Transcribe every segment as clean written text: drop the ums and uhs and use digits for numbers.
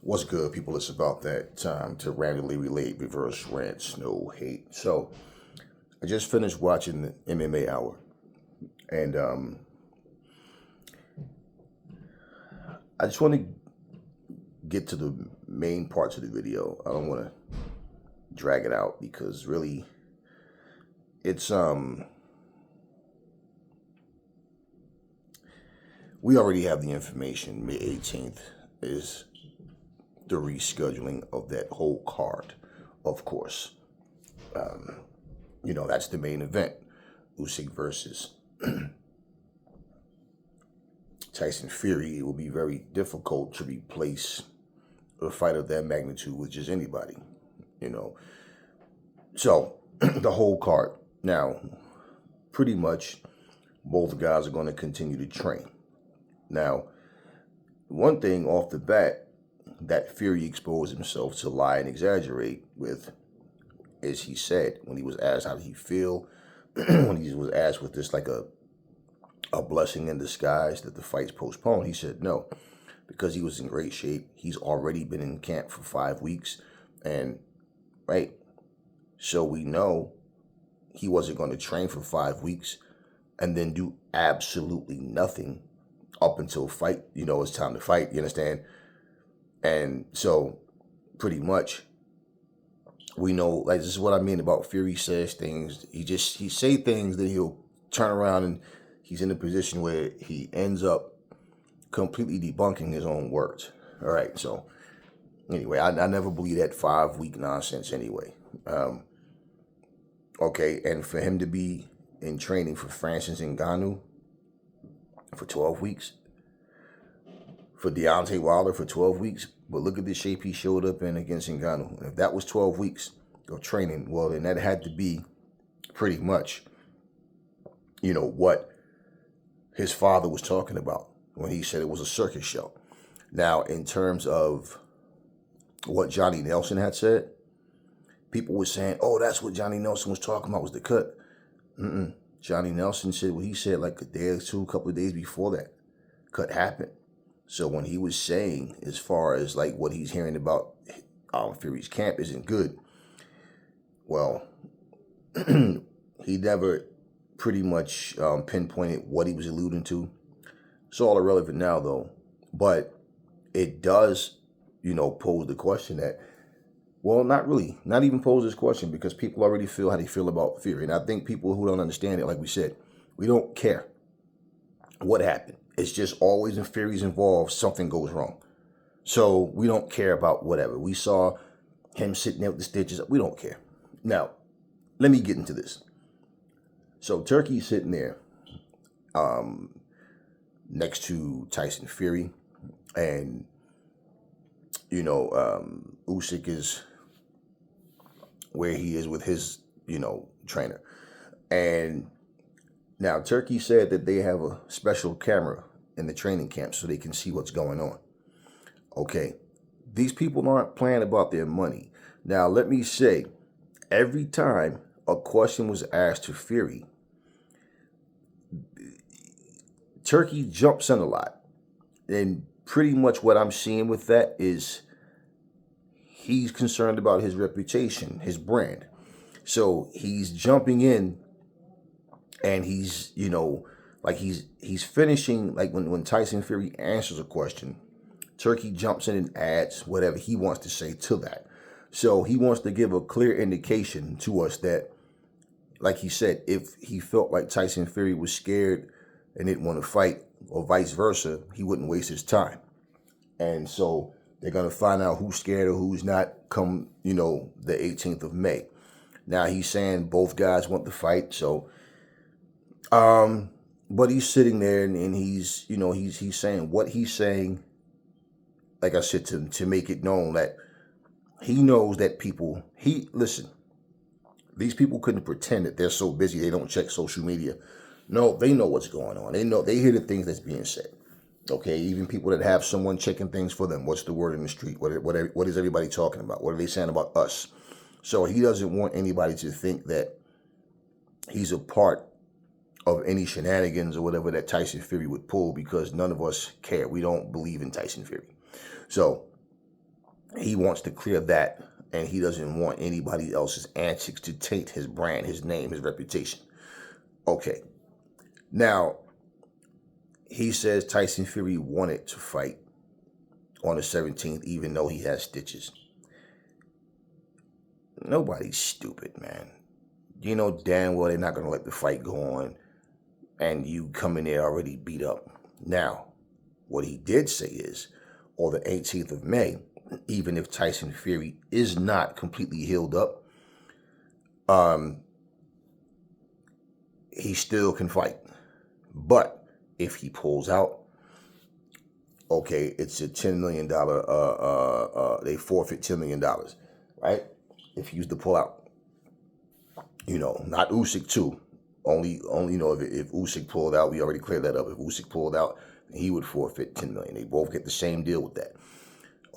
What's good, people? It's about that time to randomly relate reverse rants, no hate. So, I just finished watching the MMA Hour, and I just want to get to the main parts of the video. I don't want to drag it out because really, it's we already have the information. May 18th is the rescheduling of that whole card, of course. That's the main event. Usyk versus Tyson Fury. It will be very difficult to replace a fight of that magnitude with just anybody, you know. So, the whole card. Now, pretty much both guys are going to continue to train. Now, one thing off the bat that Fury exposed himself to lie and exaggerate with is he said when he was asked how did he feel, when he was asked was this like a blessing in disguise that the fight's postponed, he said no, because he was in great shape. He's already been in camp for 5 weeks, and right, so we know he wasn't going to train for 5 weeks and then do absolutely nothing up until fight. It's time to fight. You understand? And so, pretty much, we know. Like, this is what I mean about Fury says things. He say things that he'll turn around and he's in a position where he ends up completely debunking his own words. All right. So anyway, I never believe that 5 week nonsense. Anyway. Okay, and for him to be in training for Francis Ngannou for 12 weeks, for Deontay Wilder for 12 weeks, but look at the shape he showed up in against Ngannou. If that was 12 weeks of training, well, then that had to be pretty much, what his father was talking about when he said it was a circus show. Now, in terms of what Johnny Nelson had said, people were saying, oh, that's what Johnny Nelson was talking about, was the cut. Johnny Nelson said what he said like a day or two, a couple of days before that cut happened. So when he was saying, as far as like what he's hearing about Fury's camp isn't good, well, he never pretty much pinpointed what he was alluding to. It's all irrelevant now, though. But it does, pose the question that, well, not really. Not even pose this question because people already feel how they feel about Fury. And I think people who don't understand it, like we said, we don't care what happened. It's just always when Fury's involved, something goes wrong. So we don't care about whatever. We saw him sitting there with the stitches. We don't care. Now, let me get into this. So Turkey's sitting there next to Tyson Fury. And, Usyk is where he is with his, trainer. And now Turkey said that they have a special camera in the training camp so they can see what's going on. Okay, these people aren't playing about their money. Now, let me say, every time a question was asked to Fury, Turkey jumps in a lot. And pretty much what I'm seeing with that is he's concerned about his reputation, his brand. So he's jumping in and he's, like he's finishing, like when Tyson Fury answers a question, Turkey jumps in and adds whatever he wants to say to that. So he wants to give a clear indication to us that, like he said, if he felt like Tyson Fury was scared and didn't want to fight or vice versa, he wouldn't waste his time. And so they're going to find out who's scared or who's not come, the 18th of May. Now he's saying both guys want the fight. So, but he's sitting there and he's, he's saying what he's saying, like I said, to make it known that he knows that listen, these people couldn't pretend that they're so busy they don't check social media. No, they know what's going on. They hear the things that's being said. Okay, even people that have someone checking things for them. What's the word in the street? What is everybody talking about? What are they saying about us? So he doesn't want anybody to think that he's a part of any shenanigans or whatever that Tyson Fury would pull, because none of us care. We don't believe in Tyson Fury. So he wants to clear that, and he doesn't want anybody else's antics to taint his brand, his name, his reputation. Okay. Now, he says Tyson Fury wanted to fight on the 17th, even though he has stitches. Nobody's stupid, man. You know damn well they're not going to let the fight go on, and you come in there already beat up. Now, what he did say is, on the 18th of May, even if Tyson Fury is not completely healed up, he still can fight. But if he pulls out, okay, it's a $10 million, they forfeit $10 million, right? If he used to pull out. You know, not Usyk too. Only you know, if Usyk pulled out, we already cleared that up. If Usyk pulled out, he would forfeit $10 million. They both get the same deal with that.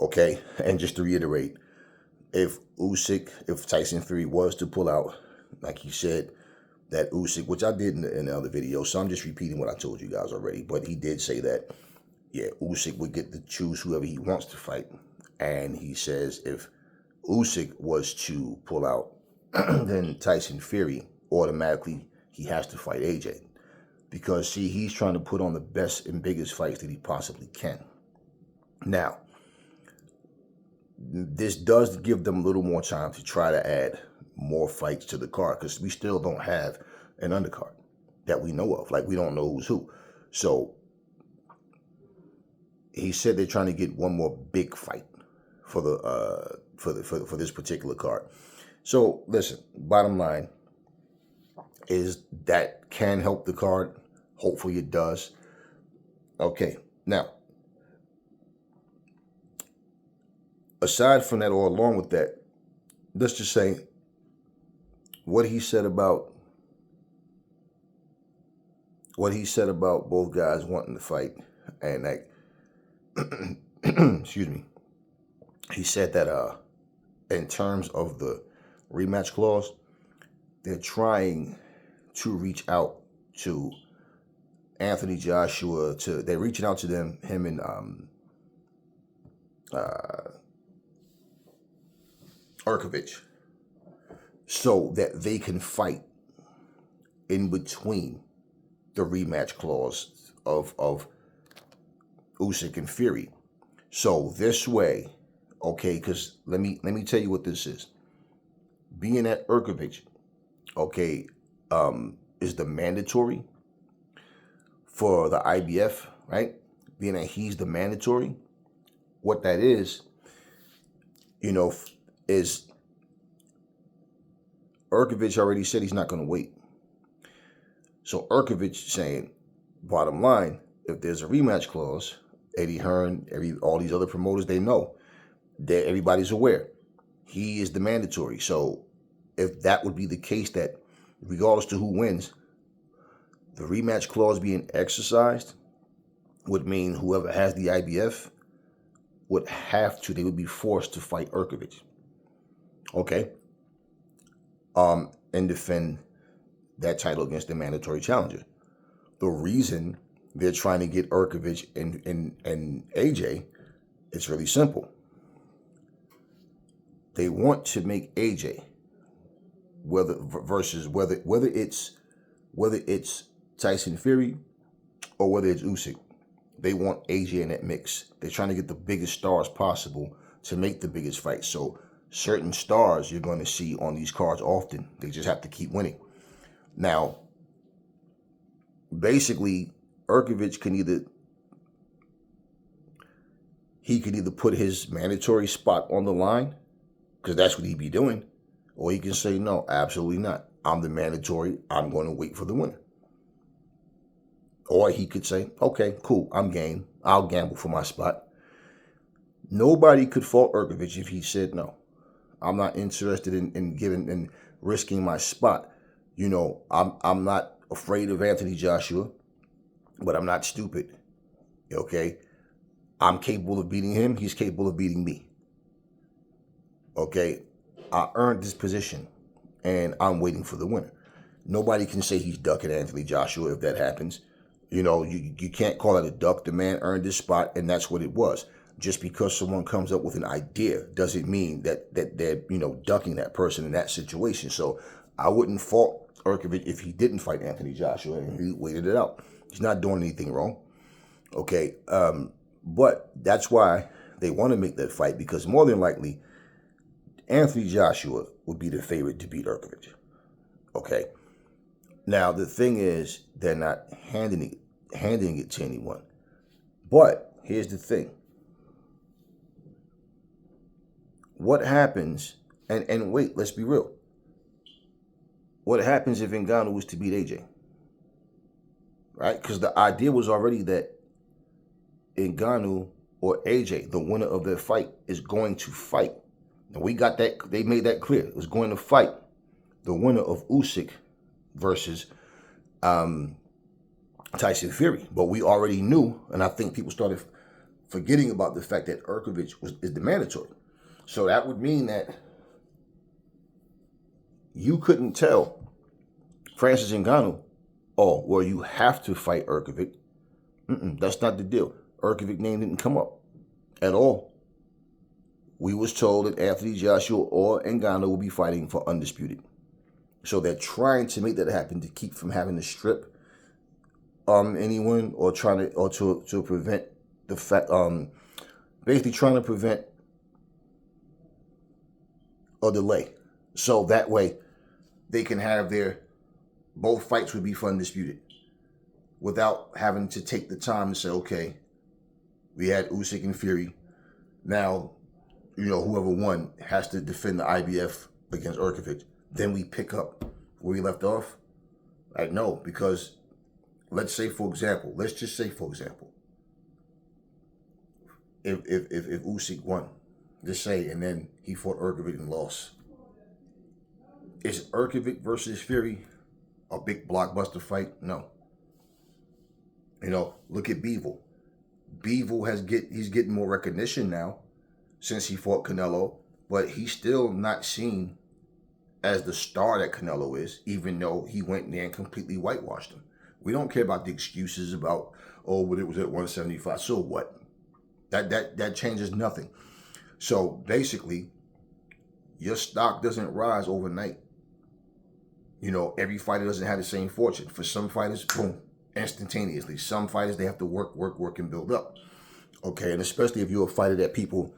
Okay, and just to reiterate, if Tyson Fury was to pull out, like he said, that Usyk, which I did in the other video, so I'm just repeating what I told you guys already, but he did say that, yeah, Usyk would get to choose whoever he wants to fight, and he says if Usyk was to pull out, then Tyson Fury, automatically, he has to fight AJ. Because, see, he's trying to put on the best and biggest fights that he possibly can. Now, this does give them a little more time to try to add more fights to the card, because we still don't have an undercard that we know of. Like, we don't know who's who. So, he said they're trying to get one more big fight for the for this particular card. So, listen, bottom line is that can help the card. Hopefully it does. Okay, now, aside from that, or along with that, let's just say what he said about both guys wanting to fight, and like, excuse me, he said that in terms of the rematch clause, they're trying to reach out to Anthony Joshua. They're reaching out to him and Urkovich, so that they can fight in between the rematch clause of Usyk and Fury. So this way, okay, because let me tell you what this is. Being that Urkovich, okay, is the mandatory for the IBF, right? Being that he's the mandatory, what that is, you know, is Urkovich already said he's not going to wait. So Urkovich saying, bottom line, if there's a rematch clause, Eddie Hearn, all these other promoters, they know that everybody's aware. He is the mandatory. So if that would be the case, that regardless to who wins, the rematch clause being exercised would mean whoever has the IBF would they would be forced to fight Urkovich. Okay. And defend that title against the mandatory challenger. The reason they're trying to get Urkovich and AJ, it's really simple. They want to make AJ, whether it's Tyson Fury or whether it's Usyk, they want AJ in that mix. They're trying to get the biggest stars possible to make the biggest fight. So certain stars you're going to see on these cards often. They just have to keep winning. Now, basically, Urkovich can either put his mandatory spot on the line, because that's what he'd be doing, or he can say, no, absolutely not. I'm the mandatory. I'm going to wait for the winner. Or he could say, okay, cool, I'm game. I'll gamble for my spot. Nobody could fault Urkovich if he said, no, I'm not interested in giving and risking my spot. You know, I'm not afraid of Anthony Joshua, but I'm not stupid. Okay? I'm capable of beating him. He's capable of beating me. Okay? I earned this position, and I'm waiting for the winner. Nobody can say he's ducking Anthony Joshua if that happens. You know, you can't call it a duck. The man earned this spot, and that's what it was. Just because someone comes up with an idea doesn't mean that they're, ducking that person in that situation. So I wouldn't fault Urkovich if he didn't fight Anthony Joshua and he waited it out. He's not doing anything wrong. Okay. But that's why they want to make that fight, because more than likely Anthony Joshua would be the favorite to beat Urkovich. Okay. Now, the thing is, they're not handing it to anyone. But here's the thing. What happens, and wait, let's be real. What happens if Ngannou was to beat AJ? Right? Because the idea was already that Ngannou or AJ, the winner of their fight, is going to fight. And we got that, they made that clear. It was going to fight the winner of Usyk versus Tyson Fury. But we already knew, and I think people started forgetting about the fact that Urkovich is the mandatory. So that would mean that you couldn't tell Francis Ngannou, oh, well, you have to fight Urkovich. That's not the deal. Urkovich name didn't come up at all. We was told that Anthony Joshua or Ngannou will be fighting for undisputed. So they're trying to make that happen to keep from having to strip anyone, or to prevent the fact, basically trying to prevent a delay. So that way they can have both fights would be for undisputed without having to take the time to say, okay, we had Usyk and Fury. Now, whoever won has to defend the IBF against Urkovich. Then we pick up where we left off. Like, no, because let's just say, for example, if Usyk won, just say, and then he fought Urkovich and lost. Is Urkovich versus Fury a big blockbuster fight? No. Look at Bivol. Bivol he's getting more recognition now since he fought Canelo, but he's still not seen as the star that Canelo is, even though he went there and completely whitewashed him. We don't care about the excuses about, but it was at 175. So what? That changes nothing. So basically, your stock doesn't rise overnight. Every fighter doesn't have the same fortune. For some fighters, boom, instantaneously. Some fighters, they have to work and build up. Okay, and especially if you're a fighter that people,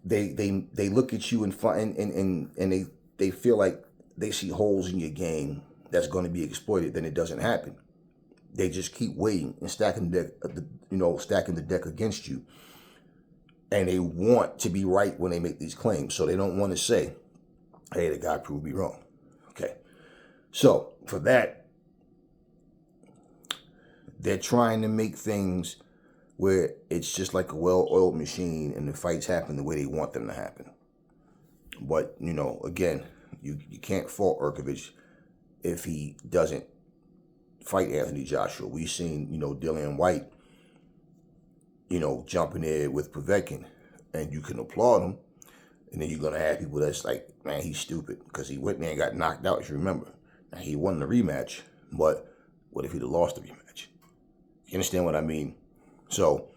they look at you and they feel like they see holes in your game that's going to be exploited, then it doesn't happen. They just keep waiting and stacking the deck against you. And they want to be right when they make these claims. So they don't want to say, hey, the guy proved me wrong. Okay. So for that, they're trying to make things where it's just like a well-oiled machine and the fights happen the way they want them to happen. But, again, you can't fault Urkovich if he doesn't fight Anthony Joshua. We've seen, Dillian White, jumping there with Povetkin, and you can applaud him. And then you're going to have people that's like, man, he's stupid because he went there and got knocked out, if you remember. Now, he won the rematch, but what if he'd have lost the rematch? You understand what I mean? So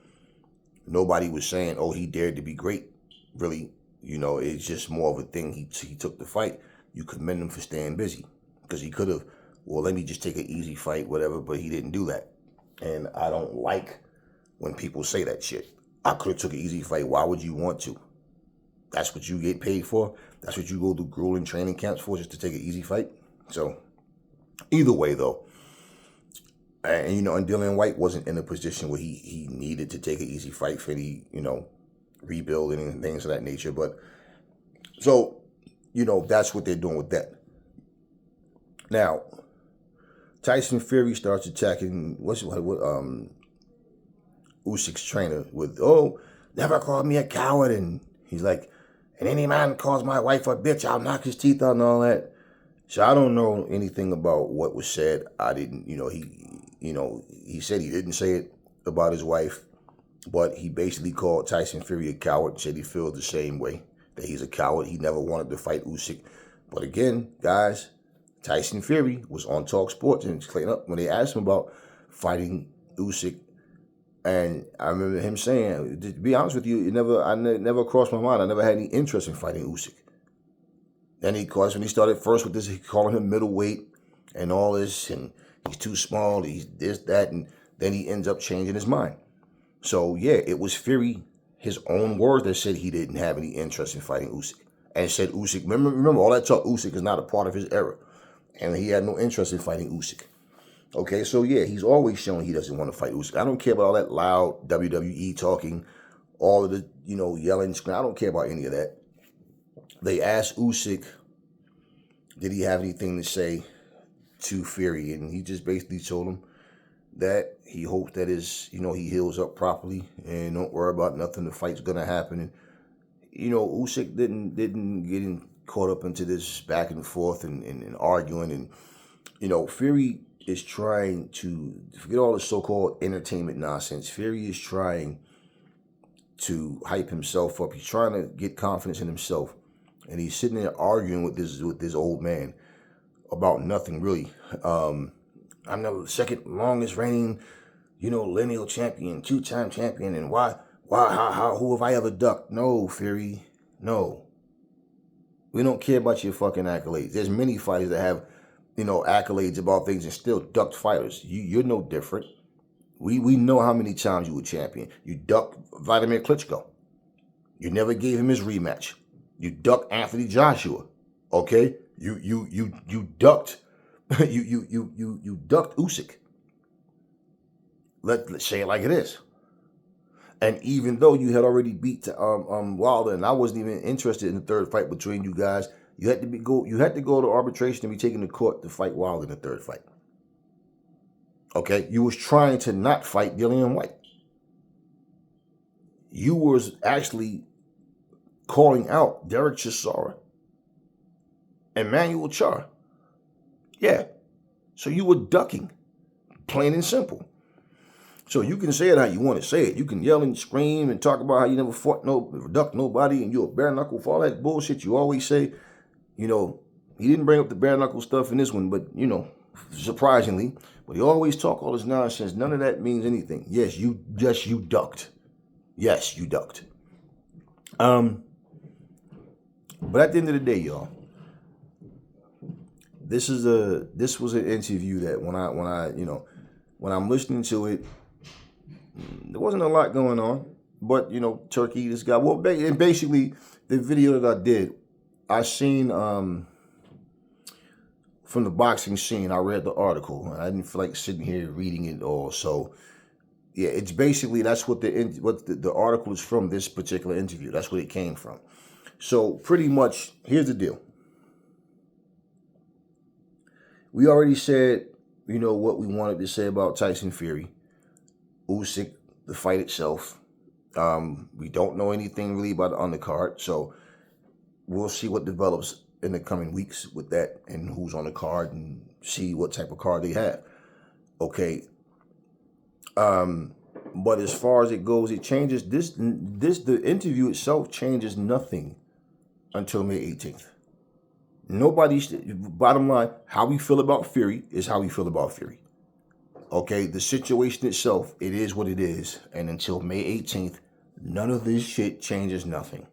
nobody was saying, oh, he dared to be great. Really, it's just more of a thing. He took the fight. You commend him for staying busy because he could have, well, let me just take an easy fight, whatever, but he didn't do that. And I don't like when people say that shit. I could have took an easy fight. Why would you want to? That's what you get paid for. That's what you go through grueling training camps for, just to take an easy fight. So either way, though, and and Dillian White wasn't in a position where he needed to take an easy fight for any, rebuilding and things of that nature. But so, that's what they're doing with that. Now, Tyson Fury starts attacking Usyk's trainer with, oh, never call me a coward, and he's like, and any man calls my wife a bitch, I'll knock his teeth out and all that. So I don't know anything about what was said. I didn't, he said he didn't say it about his wife, but he basically called Tyson Fury a coward and said he feels the same way, that he's a coward. He never wanted to fight Usyk. But again, guys, Tyson Fury was on Talk Sports and cleaned up when they asked him about fighting Usyk And I remember him saying, to be honest with you, never crossed my mind. I never had any interest in fighting Usyk. Then he, of course, when he started first with this, he calling him middleweight and all this, and he's too small, he's this, that, and then he ends up changing his mind. So yeah, it was Fury, his own words, that said he didn't have any interest in fighting Usyk. And said Usyk, remember all that talk, Usyk is not a part of his era. And he had no interest in fighting Usyk. Okay, so yeah, he's always showing he doesn't want to fight Usyk. I don't care about all that loud WWE talking, all of the, yelling, screaming. I don't care about any of that. They asked Usyk, did he have anything to say to Fury? And he just basically told him that he hopes that he heals up properly and don't worry about nothing. The fight's gonna happen. And Usyk didn't get caught up into this back and forth and arguing. And Fury is trying to forget all the so-called entertainment nonsense. Fury is trying to hype himself up. He's trying to get confidence in himself, and he's sitting there arguing with this old man about nothing really. I'm the second longest reigning, lineal champion, 2-time champion, and who have I ever ducked? No, Fury, no. We don't care about your fucking accolades. There's many fighters that have, accolades about things and still ducked fighters. You're no different. We know how many times you were champion. You ducked Vladimir Klitschko. You never gave him his rematch. You ducked Anthony Joshua. Okay? You ducked you ducked Usyk. Let's say it like it is. And even though you had already beat Wilder, and I wasn't even interested in the third fight between you guys, you had to go to arbitration and be taken to court to fight Wilder in the third fight. Okay, you was trying to not fight Dillian White. You was actually calling out Derek Chisora and Manuel Char. Yeah, so you were ducking, plain and simple. So you can say it how you want to say it. You can yell and scream and talk about how you never ducked nobody and you're a bare knuckle for all that bullshit you always say. He didn't bring up the bare knuckle stuff in this one, but, surprisingly. But he always talk all this nonsense. None of that means anything. Yes, you ducked. Yes, you ducked. But at the end of the day, y'all, this was an interview that when I'm listening to it, there wasn't a lot going on. But, Turkey, this guy, and basically the video that I did, I seen from the boxing scene. I read the article. I didn't feel like sitting here reading it all. So yeah, it's basically that's what the article is from. This particular interview, that's what it came from. So pretty much, here's the deal. We already said what we wanted to say about Tyson Fury, Usyk, the fight itself. We don't know anything really about the undercard, so we'll see what develops in the coming weeks with that and who's on the card and see what type of card they have. Okay. But as far as it goes, it changes the interview itself changes nothing until May 18th. Bottom line, how we feel about Fury is how we feel about Fury. Okay, the situation itself, it is what it is. And until May 18th, none of this shit changes nothing.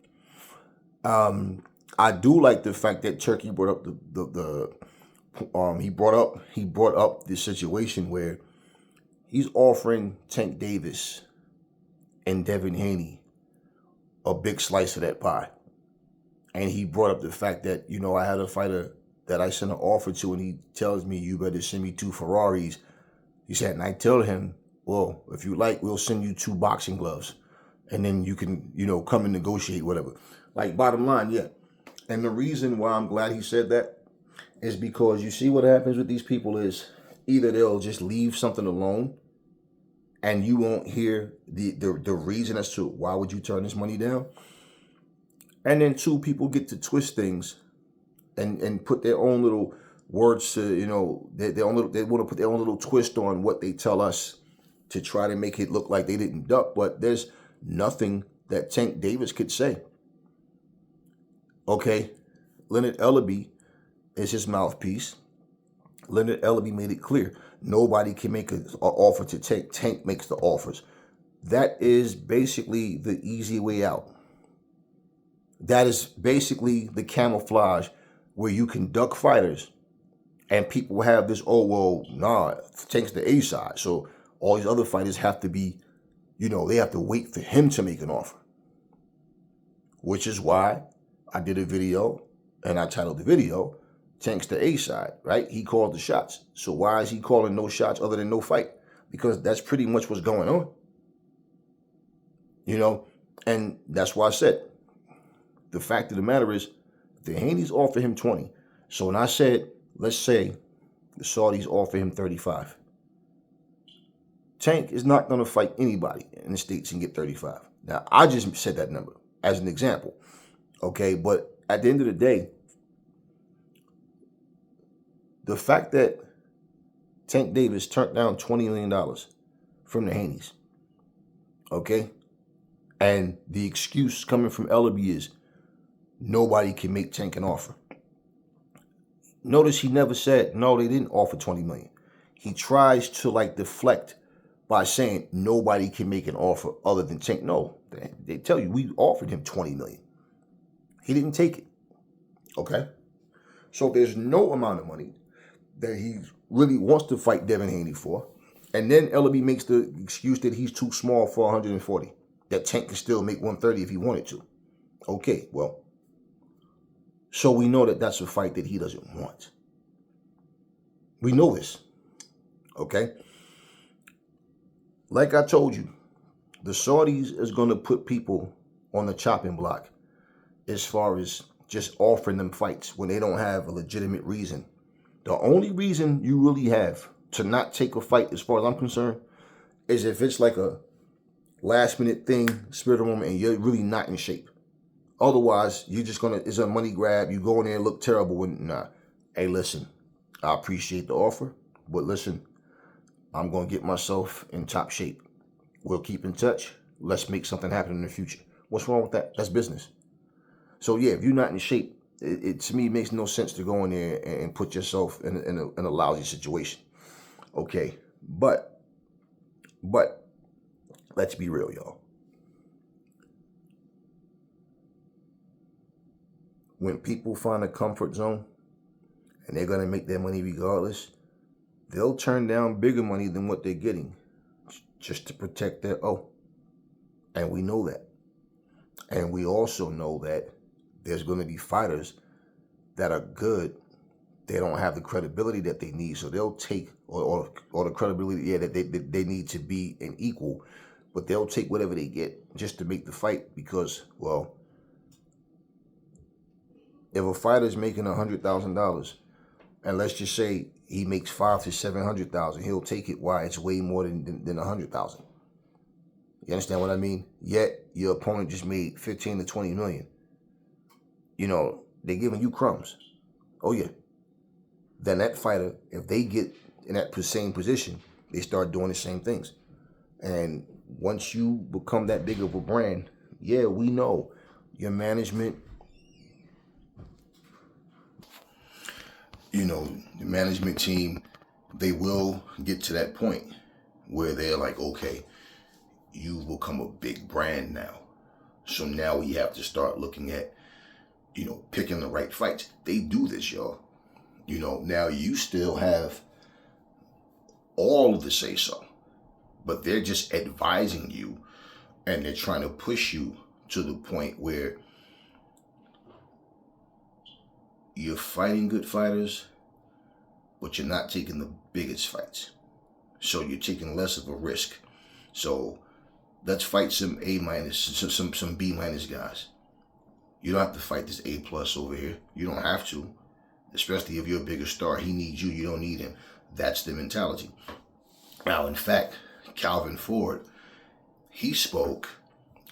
I do like the fact that Turkey brought up he brought up the situation where he's offering Tank Davis and Devin Haney a big slice of that pie. And he brought up the fact that, I had a fighter that I sent an offer to, and he tells me, you better send me 2 Ferraris. He said, and I tell him, well, if you like, we'll send you 2 boxing gloves. And then you can, come and negotiate, whatever. Like, bottom line, yeah. And the reason why I'm glad he said that is because you see what happens with these people is either they'll just leave something alone and you won't hear the reason as to why would you turn this money down. And then 2, people get to twist things and put their own little words to, they want to put their own little twist on what they tell us to try to make it look like they didn't duck. But there's nothing that Tank Davis could say. Okay, Leonard Ellaby is his mouthpiece. Leonard Ellaby made it clear. Nobody can make an offer to Tank. Tank makes the offers. that is basically the easy way out. That is basically the camouflage where you can duck fighters and people have this, oh, well, nah, Tank's the A side. So all these other fighters have to be, they have to wait for him to make an offer. Which is why I did a video and I titled the video, Tank's the A side, right? He called the shots. So why is he calling no shots other than no fight? Because that's pretty much what's going on. And that's why I said, the fact of the matter is, the Haney's offer him 20. So when I said, let's say the Saudis offer him 35, Tank is not going to fight anybody in the States and get 35. Now, I just said that number as an example. Okay, but at the end of the day, the fact that Tank Davis turned down $20 million from the Haney's, okay, and the excuse coming from Ellaby is nobody can make Tank an offer. Notice he never said, no, they didn't offer $20 million. He tries to deflect by saying nobody can make an offer other than Tank. No, they tell you we offered him $20 million. He didn't take it. Okay? So there's no amount of money that he really wants to fight Devin Haney for. And then Ellaby makes the excuse that he's too small for 140. That Tank can still make 130 if he wanted to. Okay, well, so we know that that's a fight that he doesn't want. We know this. Okay? Like I told you, the Saudis is going to put people on the chopping block as far as just offering them fights when they don't have a legitimate reason. The only reason you really have to not take a fight, as far as I'm concerned, is if it's like a last minute thing, spirit of the moment, and you're really not in shape. Otherwise, you're just it's a money grab. You go in there and look terrible. Nah. Hey, listen, I appreciate the offer, but listen, I'm going to get myself in top shape. We'll keep in touch. Let's make something happen in the future. What's wrong with that? That's business. So yeah, if you're not in shape, it to me makes no sense to go in there and put yourself in a lousy situation. Okay, but let's be real, y'all. When people find a comfort zone and they're going to make their money regardless, they'll turn down bigger money than what they're getting just to protect their O. And we know that. And we also know that there's going to be fighters that are good. They don't have the credibility that they need, so they'll take, or the credibility that they need to be an equal, but they'll take whatever they get just to make the fight because, well, if a fighter's making $100,000, and let's just say he makes $500,000 to $700,000, he'll take it. Why? It's way more than $100,000. You understand what I mean? Yet your opponent just made 15 to 20 million. They're giving you crumbs. Oh yeah. Then that fighter, if they get in that same position, they start doing the same things. And once you become that big of a brand, yeah, we know your management. The management team, they will get to that point where they're like, okay, you become a big brand now. So now we have to start looking at, picking the right fights. They do this, y'all. Now you still have all of the say so, but they're just advising you and they're trying to push you to the point where you're fighting good fighters, but you're not taking the biggest fights. So you're taking less of a risk. So let's fight some A minus, some B minus guys. You don't have to fight this A plus over here. You don't have to, especially if you're a bigger star. He needs you. You don't need him. That's the mentality. Now, in fact, Calvin Ford, he spoke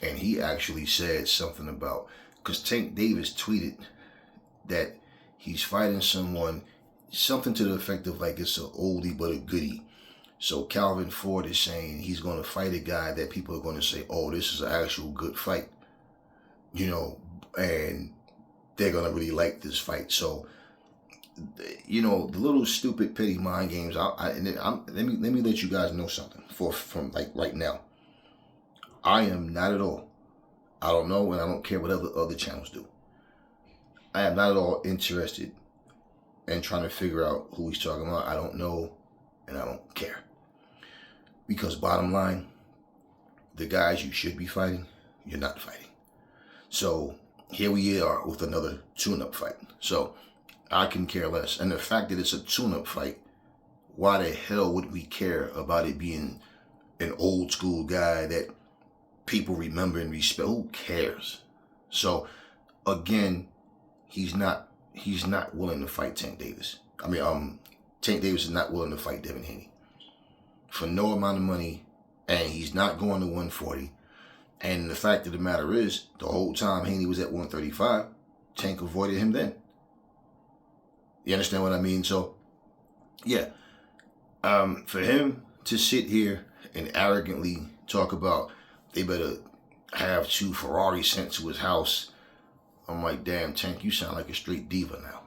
and he actually said something about, because Tank Davis tweeted that he's fighting someone, something to the effect of like it's an oldie but a goodie. So Calvin Ford is saying he's going to fight a guy that people are going to say, oh, this is an actual good fight. And they're going to really like this fight. So, the little stupid petty mind games, let me let you guys know something from like right now. I am not at all. I don't know, and I don't care what other channels do. I am not at all interested in trying to figure out who he's talking about. I don't know, and I don't care. Because bottom line, the guys you should be fighting, you're not fighting. So here we are with another tune-up fight. So I can care less. And the fact that it's a tune-up fight, why the hell would we care about it being an old school guy that people remember and respect? Who cares? So again, he's not willing to fight Tank Davis. Tank Davis is not willing to fight Devin Haney for no amount of money, and he's not going to 140. And the fact of the matter is, the whole time Haney was at 135, Tank avoided him then. You understand what I mean? So, yeah. For him to sit here and arrogantly talk about they better have 2 Ferraris sent to his house, I'm like, damn, Tank, you sound like a straight diva now.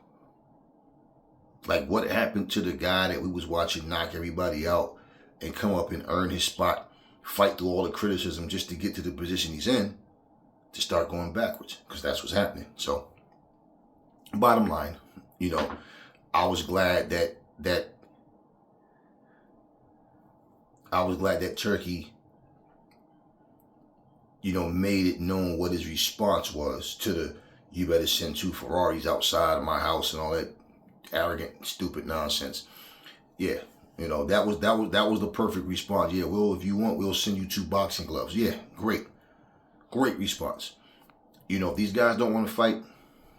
Like, what happened to the guy that we was watching knock everybody out and come up and earn his spot, fight through all the criticism just to get to the position he's in, to start going backwards? Because that's what's happening. So, bottom line, I was glad that Turki, made it known what his response was to the "you better send 2 Ferraris outside of my house" and all that arrogant, stupid nonsense. Yeah, that was the perfect response. Yeah, well, if you want, we'll send you 2 boxing gloves. Yeah, great response. If these guys don't want to fight,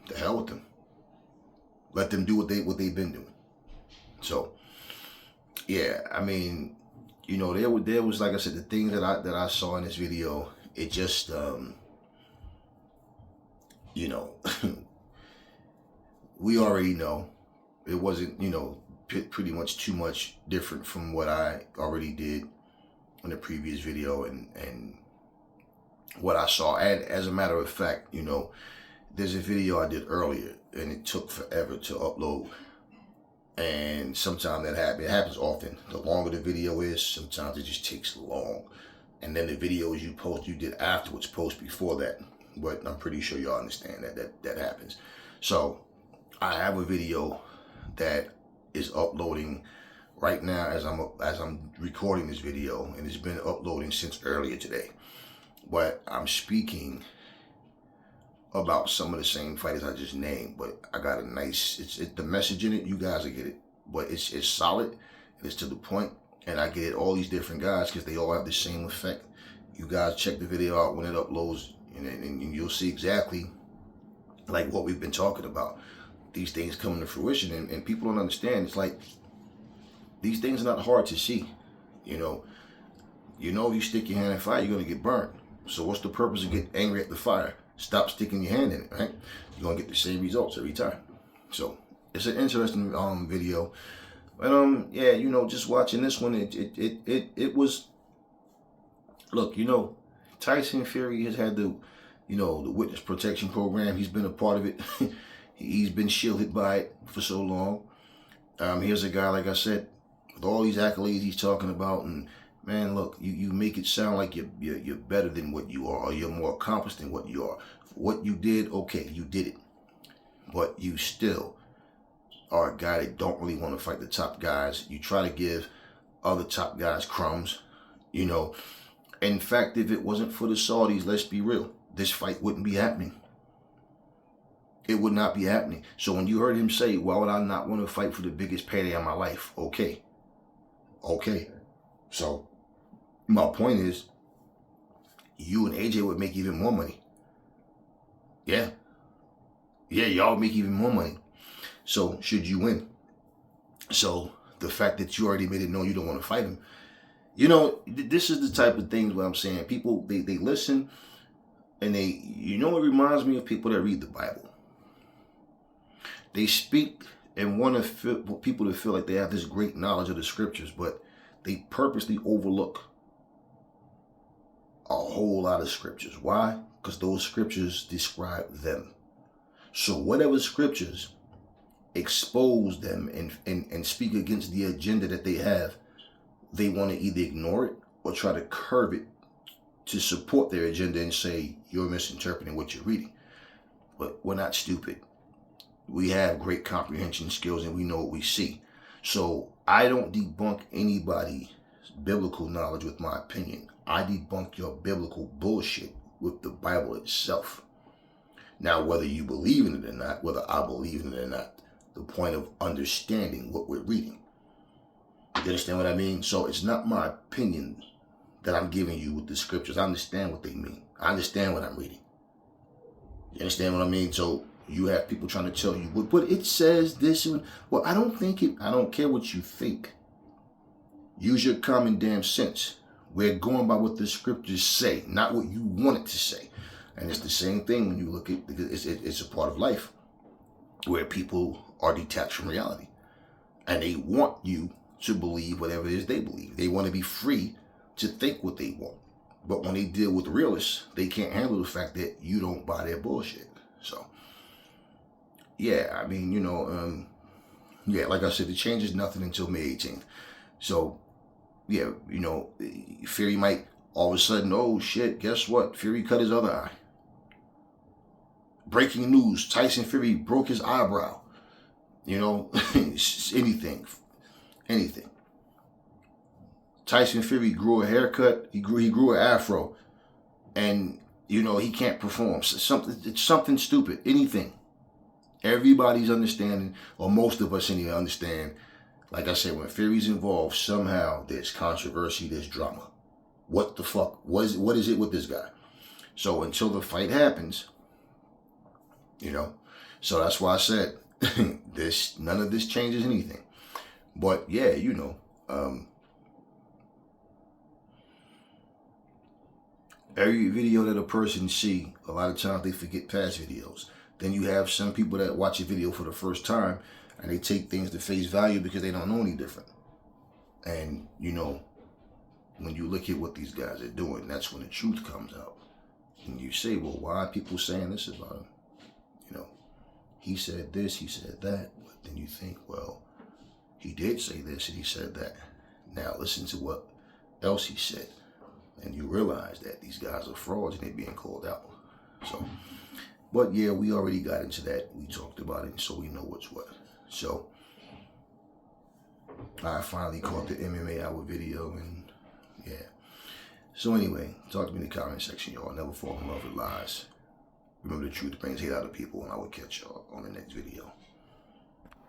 the hell with them. Let them do what they've been doing. So, yeah, there was, like I said, the things that I saw in this video. It just, we already know. It wasn't, pretty much too much different from what I already did in the previous video and what I saw. And as a matter of fact, there's a video I did earlier and it took forever to upload. And sometimes that happens. It happens often. The longer the video is, sometimes it just takes long. And then the videos you did afterwards, post before that. But I'm pretty sure y'all understand that happens. So I have a video that is uploading right now as I'm recording this video, and it's been uploading since earlier today. But I'm speaking about some of the same fighters I just named, but I got a nice, it's the message in it, you guys will get it, but it's solid, and it's to the point, and I get all these different guys because they all have the same effect. You guys check the video out when it uploads, and you'll see exactly like what we've been talking about. These things coming to fruition, and people don't understand. It's like, these things are not hard to see. If you stick your hand in fire, you're going to get burned. So what's the purpose of getting angry at the fire? Stop sticking your hand in it, right? You're going to get the same results every time. So it's an interesting video. But yeah, just watching this one, it was, look, Tyson Fury has had the witness protection program. He's been a part of it. He's been shielded by it for so long. Here's a guy, like I said, with all these accolades he's talking about, and man, look, you make it sound like you're better than what you are, or you're more accomplished than what you are. What you did, okay, you did it, but you still are a guy that don't really want to fight the top guys. You try to give other top guys crumbs. In fact, if it wasn't for the Saudis, let's be real, this fight wouldn't be happening. It would not be happening. So when you heard him say, why would I not want to fight for the biggest payday of my life? Okay. So my point is, you and AJ would make even more money. Yeah, y'all make even more money. So should you win? So the fact that you already made it known you don't want to fight him, this is the type of things where I'm saying people, they listen, and it reminds me of people that read the Bible. They speak and want people to feel like they have this great knowledge of the scriptures, but they purposely overlook a whole lot of scriptures. Why? Because those scriptures describe them. So whatever scriptures expose them and speak against the agenda that they have, they want to either ignore it or try to curve it to support their agenda and say you're misinterpreting what you're reading. But we're not stupid. We have great comprehension skills and we know what we see. So I don't debunk anybody's biblical knowledge with my opinion. I debunk your biblical bullshit with the Bible itself. Now, whether you believe in it or not, whether I believe in it or not, the point of understanding what we're reading. You understand what I mean? So it's not my opinion that I'm giving you with the scriptures. I understand what they mean. I understand what I'm reading. You understand what I mean? So you have people trying to tell you, but it says this. Well, I don't think it. I don't care what you think. Use your common damn sense. We're going by what the scriptures say, not what you want it to say. And it's the same thing when you look at, it's a part of life where people are detached from reality. And they want you to believe whatever it is they believe. They want to be free to think what they want. But when they deal with realists, they can't handle the fact that you don't buy their bullshit. So, yeah, I mean, yeah, like I said, the change is nothing until May 18th. So, yeah, Fury might all of a sudden, oh shit, guess what? Fury cut his other eye. Breaking news, Tyson Fury broke his eyebrow. Anything. Tyson Fury grew a haircut, he grew an afro, and he can't perform. It's something stupid, anything. Everybody's understanding, or most of us anyway understand, like I said, when Fury's involved, somehow there's controversy, there's drama. What the fuck? What is it with this guy? So until the fight happens, so that's why I said none of this changes anything. But yeah, every video that a person see, a lot of times they forget past videos. Then you have some people that watch a video for the first time and they take things to face value because they don't know any different. And when you look at what these guys are doing, that's when the truth comes out. And you say, well, why are people saying this about him? He said this, he said that. But then you think, well, he did say this and he said that. Now listen to what else he said. And you realize that these guys are frauds and they're being called out. So, but yeah, we already got into that. We talked about it, so we know what's what. So, I finally caught the MMA Hour video, and yeah. So anyway, talk to me in the comment section, y'all. Never fall in love with lies. Remember, the truth brings hate out of people, and I will catch y'all on the next video.